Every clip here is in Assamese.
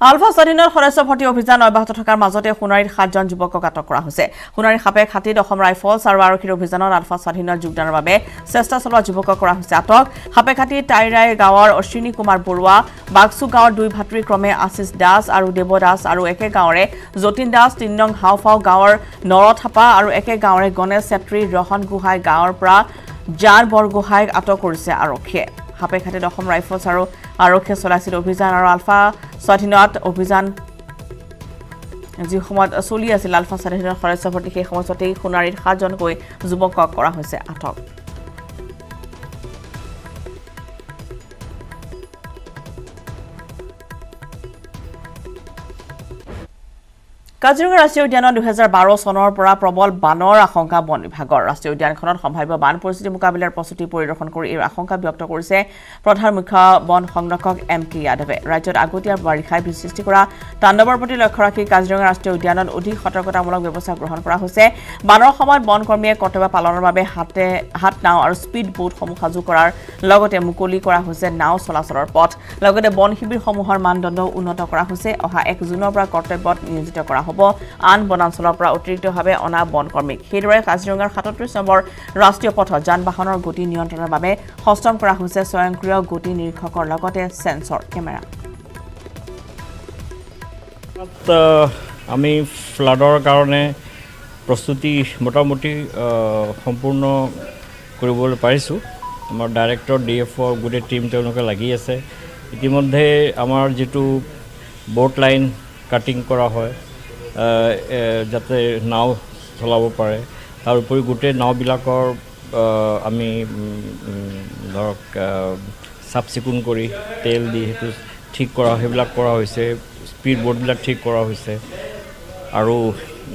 আলফা স্বাধীনৰ সদস্য ভৰ্তি অভিযান অব্যাহত থকাৰ মাজতে সোণাৰীত 7জন যুৱকক আটক কৰা হৈছে। সোণাৰীৰ সাপে খাতিত অসম ৰাইফলছ আৰু আৰক্ষীৰ অভিযানত আলফা স্বাধীনৰ যোগদানৰ বাবে চেষ্টা চলোৱা যুৱকক কৰা হৈছে আটক। সাপে খাতিত টাইৰাই গাঁৱৰ অশ্বিনী কুমাৰ বৰুৱা, বাগচু গাঁৱৰ 2 ভাতৃ ক্ৰমে আশিষ দাস আৰু দেৱ দাস আৰু একে গাঁৱৰে যতীন দাস, 3 নং হাওফাও গাঁৱৰ নৰথাপা আৰু একে গাঁৱৰে গণেশ চেত্ৰী, ৰহন গোহাঁই গাঁৱৰ পৰা জান বৰগোহাঁইক আটক কৰিছে আৰক্ষীয়ে। সাপে খাতিত অসম ৰাইফলছ আৰু আৰক্ষীয়ে চলাইছিল অভিযান আৰু আলফা স্বাধীনত অভিযান যি সময়ত চলি আছিল আলফা স্বাধীনৰ সদস্য ভৰ্তি সেই সময়তেই সোণাৰীত 7জনকৈ যুৱকক কৰা হৈছে আটক। কাজিৰঙা ৰাষ্ট্ৰীয় উদ্যানত 2012 চনৰ পৰা প্ৰবল বানৰ আশংকা বন বিভাগৰ। ৰাষ্ট্ৰীয় উদ্যানখনত সম্ভাৱ্য বান পৰিস্থিতি মোকাবিলাৰ প্ৰস্তুতি পৰিদৰ্শন কৰি এই আশংকা ব্যক্ত কৰিছে প্ৰধান মুখ্য বন সংৰক্ষক MK যাদৱে। ৰাজ্যত আগতীয়া বাৰিষাই সৃষ্টি কৰা তাণ্ডৱৰ প্ৰতি লক্ষ্য ৰাখি কাজিৰঙা ৰাষ্ট্ৰীয় উদ্যানত অধিক সতৰ্কতামূলক ব্যৱস্থা গ্ৰহণ কৰা হৈছে। বানৰ সময়ত বন কৰ্মীয়ে কৰ্তব্য পালনৰ বাবে হাত নাও আৰু স্পীড বোটসমূহ সাজু কৰাৰ লগতে মুকলি কৰা হৈছে নাও চলাচলৰ পথ। লগতে বন শিবিৰসমূহৰ মানদণ্ড উন্নত কৰা হৈছে। অহা 1 জুনৰ পৰা কৰ্তব্যত নিয়োজিত কৰা হ'ব আন বনাঞ্চলৰ পৰা অতিৰিক্তভাৱে অনা বন কৰ্মীক। সেইদৰে কাজিৰঙাৰ 37 নম্বৰ ৰাষ্ট্ৰীয় পথত যান বাহনৰ গতি নিয়ন্ত্ৰণৰ বাবে হস্তম কৰা হৈছে স্বয়ংক্ৰিয় গতি নিৰীক্ষকৰ লগতে সেন্সৰ কেমেৰা। আমি ফ্লাডৰ কাৰণে প্ৰস্তুতি মোটামুটি সম্পূৰ্ণ কৰিবলৈ পাৰিছোঁ। আমাৰ ডাইৰেক্টৰ DFO গোটেই টিম তেওঁলোকে লাগি আছে। ইতিমধ্যে আমাৰ যিটো বোট লাইন কাটিং কৰা হয় যাতে নাও চলাব পাৰে, তাৰ উপৰি গোটেই নাওবিলাকৰ আমি ধৰক চাফ চিকুণ কৰি তেল দি সেইটো ঠিক কৰা সেইবিলাক কৰা হৈছে। স্পীড বোটবিলাক ঠিক কৰা হৈছে আৰু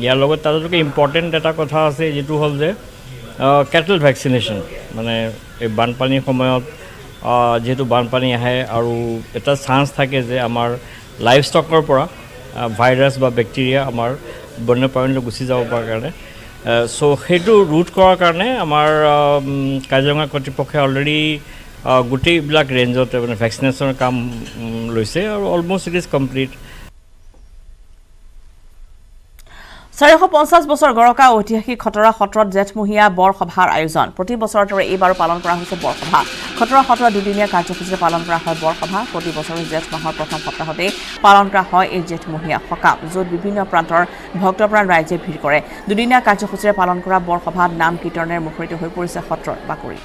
ইয়াৰ লগত তাতোকে ইম্পৰ্টেণ্ট এটা কথা আছে যিটো হ'ল যে কেটেল ভেকচিনেশ্যন। মানে এই বানপানীৰ সময়ত যিহেতু বানপানী আহে আৰু এটা চান্স থাকে যে আমাৰ লাইফ ষ্টকৰ পৰা ভাইৰাছ বা বেক্টেৰিয়া আমাৰ বন্যপ্ৰাণীলৈ গুচি যাব পৰা কাৰণে সেইটো ৰোধ কৰাৰ কাৰণে আমাৰ কাজিৰঙা কৰ্তৃপক্ষই অলৰেডি গোটেইবিলাক ৰেঞ্জত মানে ভেকচিনেশ্যনৰ কাম লৈছে আৰু অলমষ্ট ইট ইজ কমপ্লিট। 450 বছৰ গৰকা ঐতিহাসিক খটৰা সত্ৰত জেঠমহীয়া বৰসভাৰ আয়োজন। প্ৰতি বছৰৰ দৰে এইবাৰো পালন কৰা হৈছে বৰসভা। খটৰা সত্ৰত দুদিনীয়া কাৰ্যসূচীৰে পালন কৰা হয় বৰসভা। প্ৰতি বছৰে জেঠ মাহৰ প্ৰথম সপ্তাহতেই পালন কৰা হয় এই জেঠমহীয়া সকাম, য'ত বিভিন্ন প্ৰান্তৰ ভক্তপ্ৰাণ ৰাইজে ভিৰ কৰে। দুদিনীয়া কাৰ্যসূচীৰে পালন কৰা বৰসভাত নাম কীৰ্তনেৰে মুখৰিত হৈ পৰিছে সত্ৰৰ বাকৰি।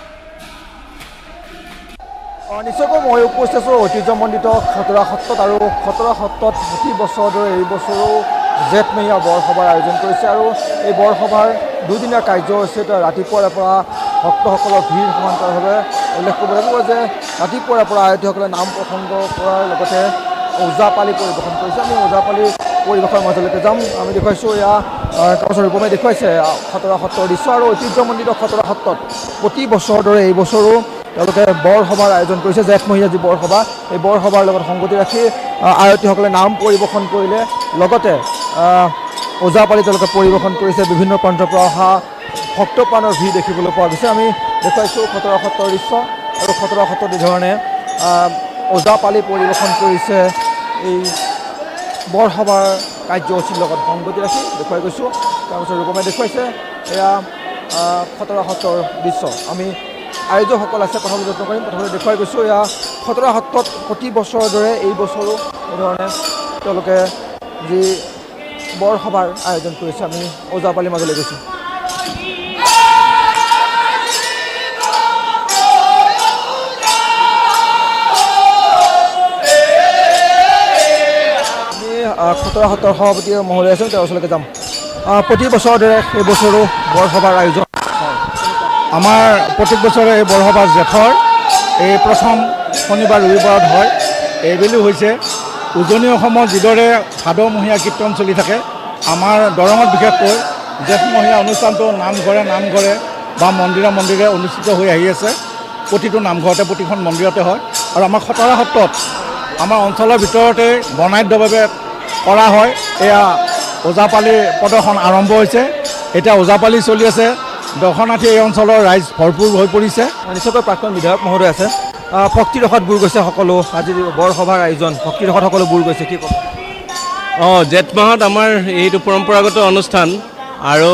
নিশ্চয়কৈ মই উপস্থিত আছোঁ ঐতিহ্যমণ্ডিত খটৰা সত্ৰত আৰু খটৰা সত্ৰত প্ৰতি বছৰৰ দৰে এই বছৰো জেঠমহীয়া বৰসভাৰ আয়োজন কৰিছে আৰু এই বৰসভাৰ দুদিনীয়া কাৰ্যসূচীত ৰাতিপুৱাৰ পৰা ভক্তসকলৰ ভিৰ সমান্তৰালভাৱে উল্লেখ কৰিব লাগিব যে ৰাতিপুৱাৰ পৰা আয়তীসকলে নাম প্ৰসংগ কৰাৰ লগতে ওজাপালি পৰিৱেশন কৰিছে। আমি ওজাপালি পৰিৱেশৰ মাজলৈকে যাম। আমি দেখুৱাইছোঁ এয়া কামচৰ ৰূপমে দেখুৱাইছে খটৰা সত্ৰৰ দৃশ্য আৰু ঐতিহ্যমণ্ডিত খটৰা সত্ৰত প্ৰতি বছৰৰ দৰে এই বছৰো তেওঁলোকে বৰসভাৰ আয়োজন কৰিছে। জেঠমহীয়া যি বৰসভা, এই বৰসভাৰ লগত সংগতি ৰাখি আয়তীসকলে নাম পৰিৱেশন কৰিলে, লগতে ওজাপালি তেওঁলোকে পৰিৱেশন কৰিছে। বিভিন্ন প্ৰান্তৰ পৰা অহা ভক্তপ্ৰাণৰ ভিৰ দেখিবলৈ পোৱা গৈছে। আমি দেখুৱাইছোঁ খটৰা সত্ৰৰ দৃশ্য আৰু খটৰা সত্ৰত এইধৰণে ওজাপালি পৰিৱেশন কৰিছে। এই বৰসভাৰ কাৰ্যসূচীৰ লগত সংগতি ৰাখি দেখুৱাই গৈছোঁ। তাৰপিছত ৰূপমে দেখুৱাইছে এয়া খটৰা সত্ৰৰ দৃশ্য। আমি আয়োজকসকল আছে কথা যত্ন কৰিম। প্ৰথমতে দেখুৱাই গৈছোঁ এয়া খটৰা সত্ৰত প্ৰতি বছৰৰ দৰে এই বছৰো এইধৰণে তেওঁলোকে যি বৰসভাৰ আয়োজন কৰিছে। আমি ওজাপালিৰ মাজলৈ গৈছোঁ। আমি খটৰা সত্ৰৰ সভাপতি মহোদয় আছোঁ, তেওঁৰ ওচৰলৈকে যাম। প্ৰতি বছৰৰ দৰে এই বছৰো বৰসভাৰ আয়োজন। আমাৰ প্ৰত্যেক বছৰে এই বৰসভা জেঠৰ এই প্ৰথম শনিবাৰ ৰবিবাৰত হয়। এইবেলি হৈছে উজনি অসমত যিদৰে ভাদমহীয়া কীৰ্তন চলি থাকে, আমাৰ দৰঙত বিশেষকৈ জেঠমহীয়া অনুষ্ঠানটো নামঘৰে বা মন্দিৰে অনুষ্ঠিত হৈ আহি আছে। প্ৰতিটো নামঘৰতে প্ৰতিখন মন্দিৰতে হয় আৰু আমাৰ খটৰা সত্ৰত আমাৰ অঞ্চলৰ ভিতৰতে বৰ্ণাঢ্যভাৱে কৰা হয়। এয়া ওজাপালি প্ৰদৰ্শন আৰম্ভ হৈছে। এতিয়া ওজাপালি চলি আছে। দৰ্শনাৰ্থী এই অঞ্চলৰ ৰাইজ ভৰপূৰ হৈ পৰিছে। নিশ্চয়কৈ প্ৰাক্তন বিধায়ক মহোদয় আছে, ভক্তিৰসত বুৰ গৈছে সকলো আজি বৰসভাৰ আয়োজন ভক্তিৰসত সকলো বুৰ গৈছে কি ক'ব জেঠ মাহত আমাৰ এইটো পৰম্পৰাগত অনুষ্ঠান আৰু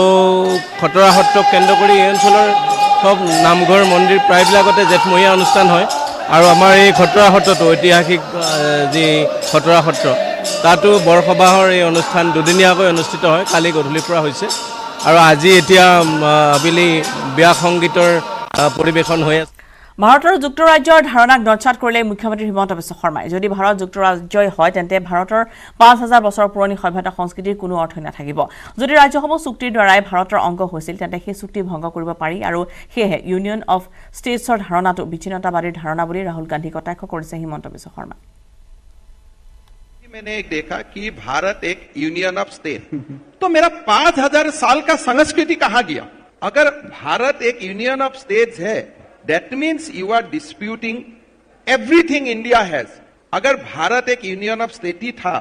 খটৰা সত্ৰক কেন্দ্ৰ কৰি এই অঞ্চলৰ সব নামঘৰ মন্দিৰ প্ৰায়বিলাকতে জেঠমহীয়া অনুষ্ঠান হয় আৰু আমাৰ এই খটৰা সত্ৰটো ঐতিহাসিক যি খটৰা সত্ৰ তাতো বৰসবাহৰ এই অনুষ্ঠান দুদিনীয়াকৈ অনুষ্ঠিত হয় কালি গধূলিৰ পৰা হৈছে আৰু আজি এতিয়া আবেলি বিয়া সংগীতৰ পৰিৱেশন হৈ আছে ভাৰত আৰু যুক্তৰাজ্যৰ ধাৰণাক নৎসাত কৰিলে মুখ্যমন্ত্ৰী হিমন্ত বিশ্ব শৰ্মাই যদি ভাৰত যুক্তৰাজ্যই হয় তেন্তে ভাৰতৰ ৫,০০০ বছৰ পুৰণি সভ্যতা সংস্কৃতিৰ কোনো অৰ্থ নাথাকিব যদি ৰাজ্যসমূহ চুক্তিৰ দ্বাৰাই ভাৰতৰ অংগ হৈছিল তেন্তে সেই চুক্তি ভংগ কৰিব পাৰি আৰু সেয়েহে ইউনিয়ন অফ ষ্টেটছৰ ধাৰণাটো বিচ্ছিন্নতাবাদীৰ ধাৰণা বুলি ৰাহুল গান্ধী কটাক্ষ কৰিছে হিমন্ত বিশ্ব শৰ্মা मैंने एक देखा कि भारत एक यूनियन ऑफ स्टेट तो मेरा 5,000 साल का संस्कृति कहां गया अगर भारत एक यूनियन ऑफ स्टेट्स है that means you are disputing everything India has अगर भारत एक यूनियन ऑफ स्टेट ही था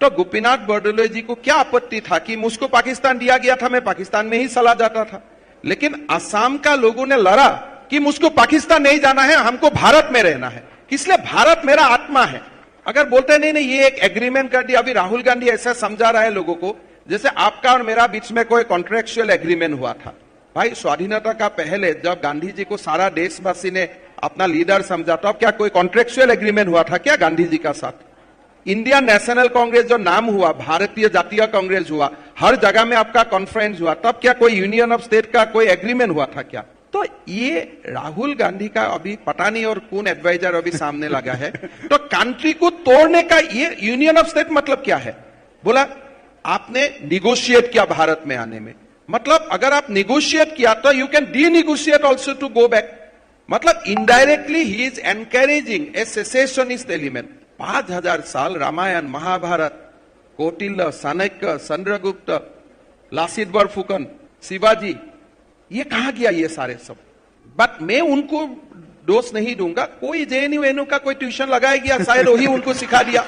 तो गोपीनाथ बरदलोई जी को क्या आपत्ति था कि मुझको पाकिस्तान दिया गया था मैं पाकिस्तान में ही चला जाता था लेकिन असम का लोगों ने लड़ा कि मुझको पाकिस्तान नहीं जाना है हमको भारत में रहना है इसलिए भारत मेरा आत्मा है अगर बोलते नहीं ये एक एग्रीमेंट कर दिया अभी राहुल गांधी ऐसा समझा रहा है लोगों को जैसे आपका और मेरा बीच में कोई कॉन्ट्रेक्चुअल एग्रीमेंट हुआ था भाई स्वाधीनता का पहले जब गांधी जी को सारा देशवासी ने अपना लीडर समझा तो अब क्या कोई कॉन्ट्रेक्चुअल एग्रीमेंट हुआ था क्या गांधी जी का साथ इंडियन नेशनल कांग्रेस जो नाम हुआ भारतीय जातीय कांग्रेस हुआ हर जगह में आपका कॉन्फ्रेंस हुआ तब क्या कोई यूनियन ऑफ स्टेट का कोई एग्रीमेंट हुआ था क्या तो ये राहुल गांधी का अभी पता नहीं और कौन एडवाइजर अभी सामने लगा है तो कंट्री को तोड़ने का ये यूनियन ऑफ स्टेट मतलब क्या है बोला आपने निगोशिएट किया भारत में आने में मतलब अगर आप निगोशिएट किया तो यू कैन डी negotiate also to go back मतलब indirectly he is encouraging a secessionist element 5,000 साल रामायण महाभारत कौटिल्य चाणक्य चंद्रगुप्त लासित बरफुकन शिवाजी ये कहां गया ये सारे सब बट मैं उनको दोष नहीं दूंगा कोई जेएनयू एनयू का कोई ट्यूशन लगाया गया शायद वही उनको सिखा दिया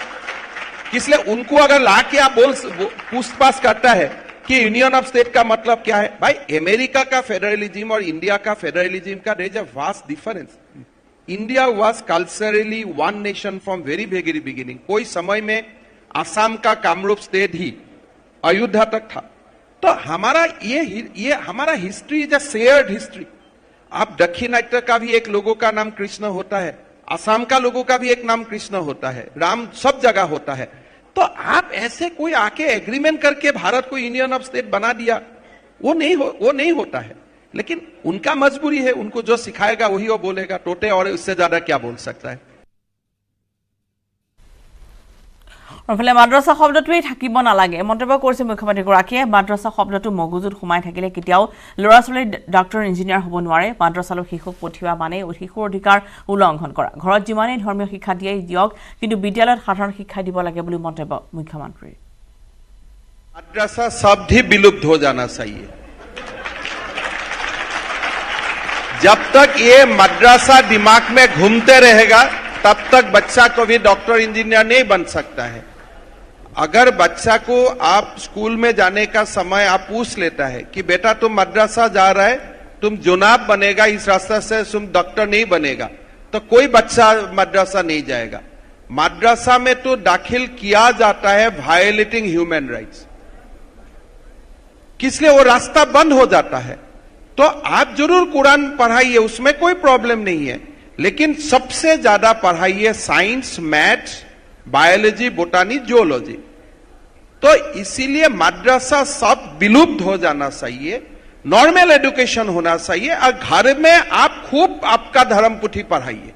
इसलिए उनको अगर लाके आप पूछताछ करता है कि यूनियन ऑफ स्टेट का मतलब क्या है भाई अमेरिका का फेडरलिज्म और इंडिया का फेडरलिज्म का there is a vast difference India was culturally one nation from very very beginning कोई समय में असम का कामरूप स्टेट ही अयोध्या तक था तो हमारा ये हमारा history is a shared history आप दक्षिणात्य का भी एक लोगों का नाम कृष्ण होता है असम का लोगों का भी एक नाम कृष्ण होता है राम सब जगह होता है तो आप ऐसे कोई आके एग्रीमेंट करके भारत को यूनियन ऑफ स्टेट बना दिया वो नहीं होता है लेकिन उनका मजबूरी है उनको जो सिखाएगा वही वो बोलेगा टोटे और उससे ज्यादा क्या बोल सकता है অফলে মাদ্ৰাসা শব্দটোই থাকিব নালাগে মন্তব্য কৰিছে মুখ্যমন্ত্ৰীগৰাকীয়ে মাদ্ৰাসা শব্দটো মগজুত সোমাই থাকিলে কেতিয়াও ল'ৰা-ছোৱালী ডক্টৰ ইঞ্জিনিয়াৰ হ'ব নোৱাৰে মাদ্ৰাসালৈ শিশুক পঠিওৱা মানে শিশুৰ অধিকাৰ উলংঘন কৰা ঘৰত যিমানেই ধৰ্মীয় শিক্ষা দিয়ক কিন্তু বিদ্যালয়ত সাধাৰণ শিক্ষা দিব লাগে বুলি মন্তব্য মুখ্যমন্ত্ৰীৰ मद्रासा शब्द ही विलुप्त हो जाना चाहिए जब तक ये मद्रासा दिमाग में घूमते रहेगा तब तक बच्चा को भी डॉक्टर इंजीनियर नहीं बन सकता है अगर बच्चा को आप स्कूल में जाने का समय आप पूछ लेता है कि बेटा तुम मद्रासा जा रहा है तुम जुनाब बनेगा इस रास्ते से तुम डॉक्टर नहीं बनेगा तो कोई बच्चा मद्रासा नहीं जाएगा मद्रासा में तो दाखिल किया जाता है वायलेटिंग ह्यूमन राइट्स किसलिए वो रास्ता बंद हो जाता है तो आप जरूर कुरान पढ़ाइए उसमें कोई प्रॉब्लम नहीं है लेकिन सबसे ज्यादा पढ़ाइए साइंस मैथ्स बायोलॉजी बोटानी जियोलॉजी तो इसीलिए मद्रासा सब विलुप्त हो जाना चाहिए नॉर्मल एजुकेशन होना चाहिए और घर में आप खूब आपका धर्म पुथी पढ़ाइए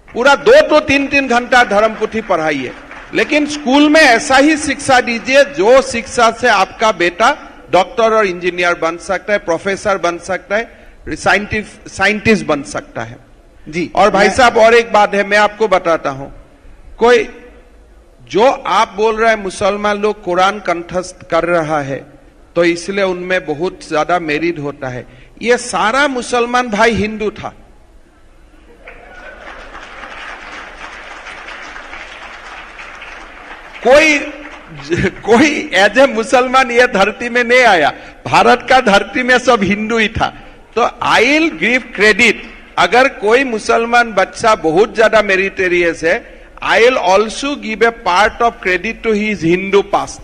पूरा 2 to 3 घंटा धर्म पुथी पढ़ाइए लेकिन स्कूल में ऐसा ही शिक्षा दीजिए जो शिक्षा से आपका बेटा डॉक्टर और इंजीनियर बन सकता है प्रोफेसर बन सकता है साइंटिस्ट बन सकता है जी और भाई साहब और एक बात है मैं आपको बताता हूं कोई जो आप बोल रहे हैं मुसलमान लोग कुरान कंठस्थ कर रहा है तो इसलिए उनमें बहुत ज्यादा मेरिट होता है ये सारा मुसलमान भाई हिंदू था कोई एज ए मुसलमान ये धरती में नहीं आया भारत का धरती में सब हिंदू ही था तो आई विल गिव क्रेडिट अगर कोई मुसलमान बच्चा बहुत ज्यादा मेरिटेरियस है, I will also give a part of credit to his Hindu past.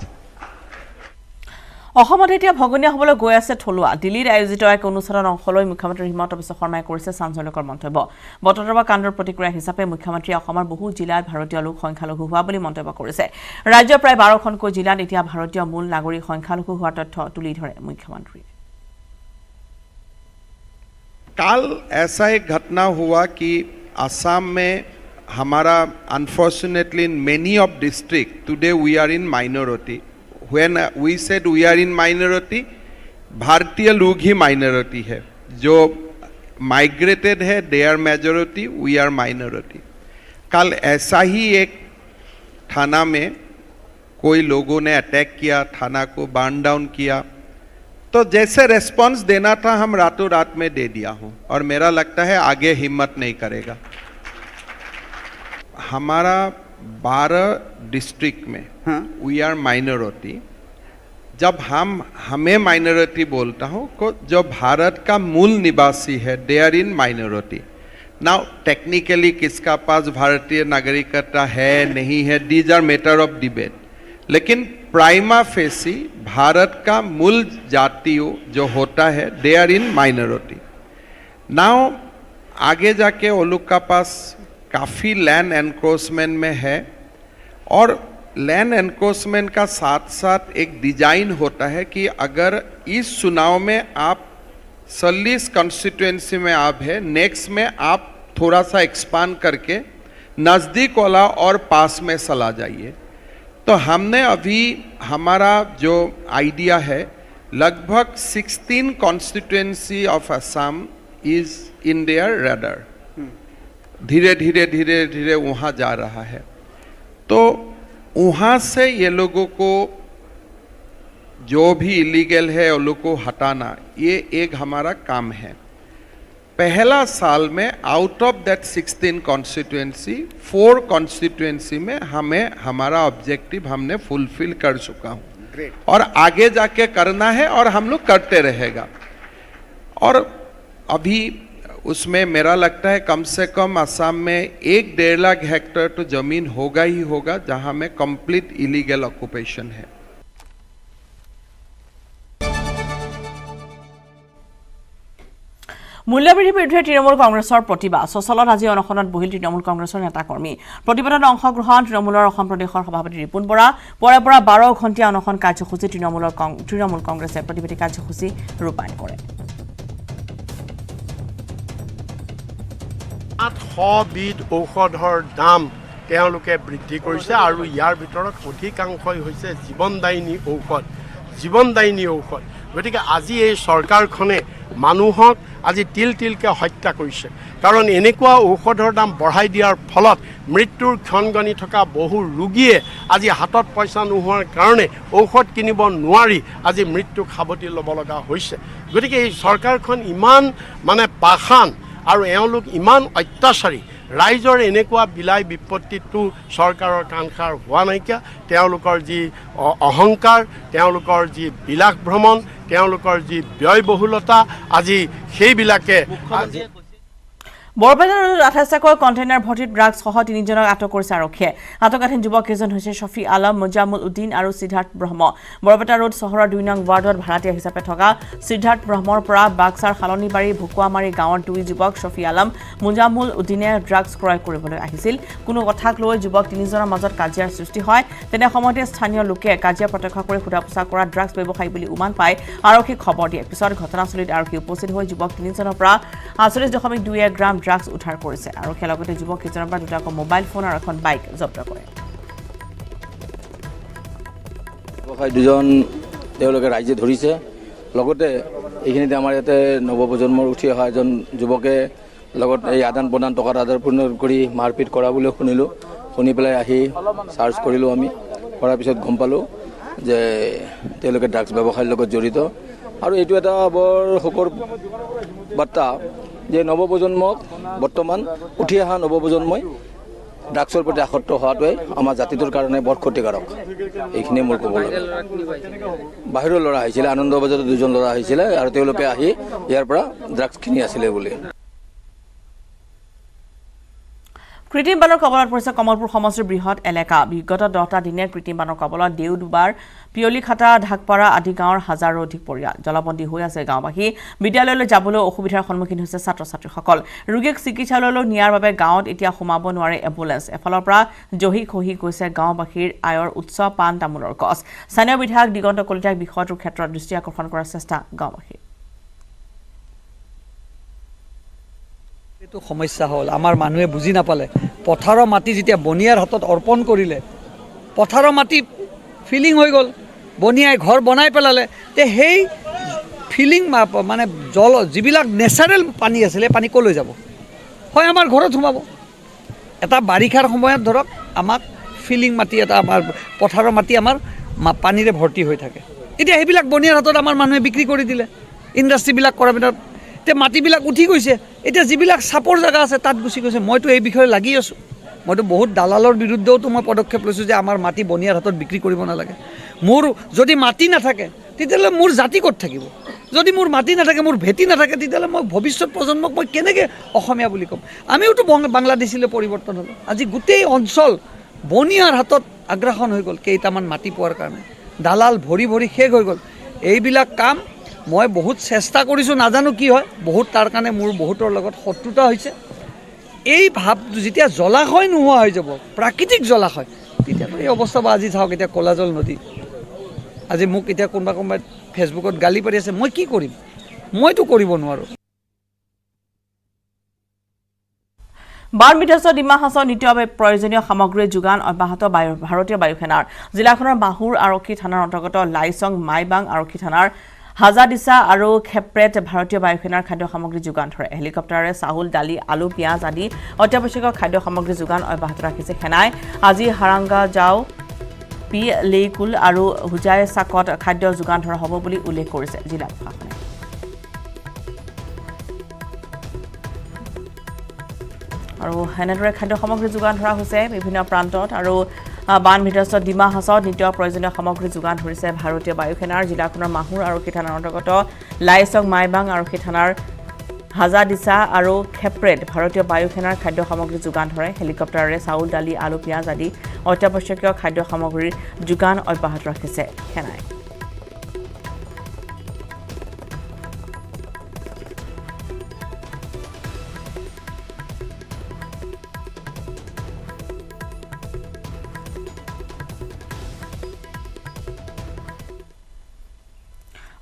অসমত এতিয়া ভগনীয়া হ'বলৈ গৈ আছে থলুৱা দিল্লীত আয়োজিত এক অনুষ্ঠানৰ অংশ লৈ মুখ্যমন্ত্ৰী হিমন্ত বিশ্ব শৰ্মাই কৰিছে চাঞ্চল্যকৰ মন্তব্য। বটদ্ৰৱা কাণ্ডৰ প্ৰতিক্ৰিয়া হিচাপে মুখ্যমন্ত্ৰীয়ে অসমৰ বহু জিলাত ভাৰতীয় লোক সংখ্যালঘু হোৱা বুলি মন্তব্য কৰিছে। ৰাজ্যৰ প্ৰায় 12খনকৈ জিলাত এতিয়া ভাৰতীয় মূল নাগৰিক সংখ্যালঘু হোৱাৰ তথ্য তুলি ধৰে মুখ্যমন্ত্ৰীয়ে। कल ऐसा एक घटना हुआ कि असम में हमारा unfortunately in many of district today we are in minority. When we said we are in minority, भारतीय लोग ही माइनॉरिटी है, जो माइग्रेटेड है they are majority, we are minority. कल ऐसा ही एक थाना में कोई लोगों ने अटैक किया, थाना को बर्न डाउन किया, तो जैसे रेस्पॉन्स देना था हम रातों रात में दे दिया हूं और मेरा लगता है आगे हिम्मत नहीं करेगा। हमारा 12 डिस्ट्रिक्ट में वी आर माइनॉरिटी। जब हमें माइनॉरिटी बोलता हूं को जो भारत का मूल निवासी है they are in minority. Now technically किसका पास भारतीय नागरिकता है नहीं है, these are matter of debate, लेकिन प्राइमा फेसी भारत का मूल जातियों जो होता है they are in minority. Now आगे जाके वो लोग का पास काफ़ी लैंड एनक्रोचमेंट में है और लैंड एनक्रोचमेंट का साथ साथ एक डिजाइन होता है कि अगर इस चुनाव में आप 40 कॉन्स्टिट्यूएंसी में आप है, नेक्स्ट में आप थोड़ा सा एक्सपांड करके नज़दीक वाला और पास में चला जाइए। तो हमने अभी हमारा जो आइडिया है लगभग 16 constituency of Assam is in their radar. धीरे धीरे धीरे धीरे वहाँ जा रहा है, तो वहाँ से ये लोगों को जो भी इलीगल है उन लोग को हटाना, ये एक हमारा काम है। पहला साल में out of that 16 constituency 4 constituency में हमें हमारा ऑब्जेक्टिव हमने फुलफिल कर चुका हूँ और आगे जाके करना है और हम लोग करते रहेगा। और अभी उसमें मेरा लगता है कम से कम असम में 1-1.5 लाख हेक्टेयर तो जमीन होगा ही होगा जहाँ में कंप्लीट इलीगल ऑक्यूपेशन है। মূল্যবৃদ্ধিৰ বিৰুদ্ধে তৃণমূল কংগ্ৰেছৰ প্ৰতিবাদ সচলত আজি অনশনত বহিল তৃণমূল কংগ্ৰেছৰ নেতাকৰ্মী। প্ৰতিবাদত অংশগ্ৰহণ তৃণমূলৰ অসম প্ৰদেশৰ সভাপতি ৰিপুণ বৰা। পৰে পৰা 12 ঘণ্টীয়া অনশন কাৰ্যসূচী তৃণমূল কংগ্ৰেছে প্ৰতিবাদী কাৰ্যসূচী ৰূপায়ণ কৰে। 800 বিধ ঔষধৰ দাম তেওঁলোকে বৃদ্ধি কৰিছে আৰু ইয়াৰ ভিতৰত অধিকাংশই হৈছে জীৱনদায়িনী ঔষধ। গতিকে আজি এই চৰকাৰখনে মানুহক আজি তিলকে হত্যা কৰিছে, কাৰণ এনেকুৱা ঔষধৰ দাম বঢ়াই দিয়াৰ ফলত মৃত্যুৰ ক্ষণ গণি থকা বহু ৰোগীয়ে আজি হাতত পইচা নোহোৱাৰ কাৰণে ঔষধ কিনিব নোৱাৰি আজি মৃত্যুক সাৱটি ল'ব লগা হৈছে। গতিকে এই চৰকাৰখন ইমান পাষাণ আৰু এওঁলোক ইমান অত্যাচাৰী, ৰাইজৰ এনেকুৱা বিলাই বিপত্তিটো চৰকাৰৰ কাণসাৰ হোৱা নাইকিয়া। তেওঁলোকৰ যি অহংকাৰ, তেওঁলোকৰ যি বিলাস ভ্ৰমণ, তেওঁলোকৰ যি ব্যয়বহুলতা, আজি সেইবিলাকে বৰপেটাৰ 28টাকৈ কণ্টেইনাৰ ভৰ্তি ড্ৰাগছ সহ 3জনক আটক কৰিছে আৰক্ষীয়ে। আটকাধীন যুৱককেইজন হৈছে শফি আলম, মুজামুল উদ্দিন আৰু সিদ্ধাৰ্থ ব্ৰহ্ম। বৰপেটা ৰোড চহৰৰ 2 নং ৱাৰ্ডত ভাড়াতীয়া হিচাপে থকা সিদ্ধাৰ্থ ব্ৰহ্মৰ পৰা বাক্সাৰ খালনীবাৰী ভুকুৱামাৰী গাঁৱৰ 2 যুৱক শফি আলম, মুজামুল উদ্দিনে ড্ৰাগছ ক্ৰয় কৰিবলৈ আহিছিল। কোনো কথাক লৈ যুৱক 3জনৰ মাজত কাজিয়াৰ সৃষ্টি হয়। তেনে সময়তে স্থানীয় লোকে কাজিয়া প্ৰত্যক্ষ কৰি সোধা পোছা কৰা ড্ৰাগছ ব্যৱসায়ী বুলি উমান পাই আৰক্ষীক খবৰ দিয়ে। পিছত ঘটনাস্থলীত আৰক্ষী উপস্থিত হৈ যুৱক 3জনৰ পৰা 48.21 গ্ৰাম ড্ৰাগছ উদ্ধাৰ কৰিছে। আৰক্ষীয়ে লগতে যুৱককেইজনৰ পৰা 2টা মোবাইল ফোন আৰু এখন বাইক জব্দ কৰে। ব্যৱসায়ী 2জন তেওঁলোকে ৰাইজে ধৰিছে। লগতে এইখিনিতে আমাৰ ইয়াতে নৱপ্ৰজন্মৰ উঠি অহা এজন যুৱকে লগত এই আদান প্ৰদান টকাৰ আদান প্ৰদান কৰি মাৰপিট কৰা বুলিও শুনিলোঁ। শুনি পেলাই আহি চাৰ্চ কৰিলোঁ। আমি কৰাৰ পিছত গম পালোঁ যে তেওঁলোকে ড্ৰাগছ ব্যৱসায়ৰ লগত জড়িত। আৰু এইটো এটা বৰ শোকৰ বাৰ্তা যে নৱপ্ৰজন্মক বৰ্তমান উঠি অহা নৱপ্ৰজন্মই ড্ৰাগছৰ প্ৰতি আসক্ত হোৱাটোৱে আমাৰ জাতিটোৰ কাৰণে বৰ ক্ষতিকাৰক। এইখিনিয়ে মোৰ ক'ব লাগে। বাহিৰৰ ল'ৰা আহিছিলে, আনন্দবাজাৰত 2জন ল'ৰা আহিছিলে আৰু তেওঁলোকে আহি ইয়াৰ পৰা ড্ৰাগছ কিনি আছিলে বুলি। কৃত্ৰিম বানৰ কবলত পৰিছে কমলপুৰ সমষ্টিৰ বৃহৎ এলেকা বিগত 10টা দিনে কৃত্ৰিম বানৰ কবলত দেউদুবাৰ পিয়লিখাটা ঢাকপাৰা আদি গাঁৱৰ হাজাৰো অধিক পৰিয়াল জলবন্দী হৈ আছে গাঁওবাসী বিদ্যালয়লৈ যাবলৈ অসুবিধাৰ সন্মুখীন হৈছে ছাত্ৰ-ছাত্ৰীসকল ৰোগীক চিকিৎসালয়লৈ নিয়াৰ বাবে গাঁৱত এতিয়া সোমাব নোৱাৰে এম্বুলেন্স এফালৰ পৰা জহি খহি গৈছে গাঁওবাসীৰ আয়ৰ উৎস পাণ তামোলৰ গছ স্থানীয় বিধায়ক দিগন্ত কলিতাক বিষয়টোৰ ক্ষেত্ৰত দৃষ্টি আকৰ্ষণ কৰাৰ চেষ্টা গাঁওবাসীৰ এইটো সমস্যা হ'ল আমাৰ মানুহে বুজি নাপালে পথাৰৰ মাটি যেতিয়া বনিয়াৰ হাতত অৰ্পণ কৰিলে পথাৰৰ মাটি ফিলিং হৈ গ'ল বনিয়াই ঘৰ বনাই পেলালে তে সেই ফিলিং মানে জল যিবিলাক নেচাৰেল পানী আছিলে পানী ক'লৈ যাব হয় আমাৰ ঘৰত সোমাব এটা বাৰিষাৰ সময়ত ধৰক আমাক ফিলিং মাটি এটা আমাৰ পথাৰৰ মাটি আমাৰ পানীৰে ভৰ্তি হৈ থাকে এতিয়া সেইবিলাক বনিয়াৰ হাতত আমাৰ মানুহে বিক্ৰী কৰি দিলে ইণ্ডাষ্ট্ৰীবিলাক কৰাৰ পিছত তে মাটিবিলাক উঠি গৈছে এতিয়া যিবিলাক চাপৰ জায়গা আছে তাত গুচি গৈছে মইতো এই বিষয়ে লাগি আছোঁ মইতো বহুত দালালৰ বিৰুদ্ধেওতো মই পদক্ষেপ লৈছোঁ যে আমাৰ মাটি বনিয়াৰ হাতত বিক্ৰী কৰিব নালাগে মোৰ যদি মাটি নাথাকে তেতিয়াহ'লে মোৰ জাতি ক'ত থাকিব যদি মোৰ মাটি নাথাকে মোৰ ভেটি নাথাকে তেতিয়াহ'লে মই ভৱিষ্যত প্ৰজন্মক মই কেনেকৈ অসমীয়া বুলি ক'ম আমিওতো বাংলাদেশীলৈ পৰিৱৰ্তন হ'লোঁ আজি গোটেই অঞ্চল বনিয়াৰ হাতত আগ্ৰাসন হৈ গ'ল কেইটামান মাটি পোৱাৰ কাৰণে দালাল ভৰি ভৰি শেষ হৈ গ'ল এইবিলাক কাম মই বহুত চেষ্টা কৰিছোঁ নাজানো কি হয় বহুত তাৰ কাৰণে মোৰ বহুতৰ লগত শত্ৰুতা হৈছে এই ভাৱটো যেতিয়া জলাশয় নোহোৱা হৈ যাব প্ৰাকৃতিক জলাশয় তেতিয়াতো এই অৱস্থা বা আজি চাওক এতিয়া কলাজল নদী আজি মোক এতিয়া কোনোবাই ফেচবুকত গালি পাৰি আছে মই কি কৰিম মইতো কৰিব নোৱাৰোঁ বান বিধ্বস্ত ডিমা হাছাও নিত্যভাৱে প্ৰয়োজনীয় সামগ্ৰী যোগান অব্যাহত ভাৰতীয় বায়ু সেনাৰ জিলাখনৰ মাহুৰ আৰক্ষী থানাৰ অন্তৰ্গত লাইচং মাইবাং আৰক্ষী থানাৰ হাজাদিছা আৰু খেপ্ৰেট ভাৰতীয় বায়ু সেনাৰ খাদ্য সামগ্ৰী যোগান ধৰে হেলিকপ্টাৰে চাউল দালি আলু পিঁয়াজ আদি অত্যাৱশ্যকীয় খাদ্য সামগ্ৰী যোগান অব্যাহত ৰাখিছে সেনাই আজি হাৰাংগা যাও পি লেইকুল আৰু হুজাই চাকত খাদ্য যোগান ধৰা হ'ব বুলি উল্লেখ কৰিছে জিলা প্ৰশাসনে আৰু এনেদৰে খাদ্য সামগ্ৰী যোগান ধৰা হৈছে বিভিন্ন প্ৰান্তত আৰু বান বিধ্বস্ত ডিমা হাছাওত নিত্য প্ৰয়োজনীয় সামগ্ৰী যোগান ধৰিছে ভাৰতীয় বায়ু সেনাৰ জিলাখনৰ মাহুৰ আৰক্ষী থানাৰ অন্তৰ্গত লাইচং মাইবাং আৰক্ষী থানাৰ হাজাদিছা আৰু খেপ্ৰেট ভাৰতীয় বায়ু সেনাৰ খাদ্য সামগ্ৰী যোগান ধৰে হেলিকপ্টাৰেৰে চাউল দালি আলু পিঁয়াজ আদি অত্যাৱশ্যকীয় খাদ্য সামগ্ৰীৰ যোগান অব্যাহত ৰাখিছে সেনাই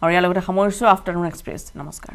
আৰু ইয়াৰ লগতে সামৰিছোঁ আফটাৰনুন এক্সপ্ৰেছ নমস্কাৰ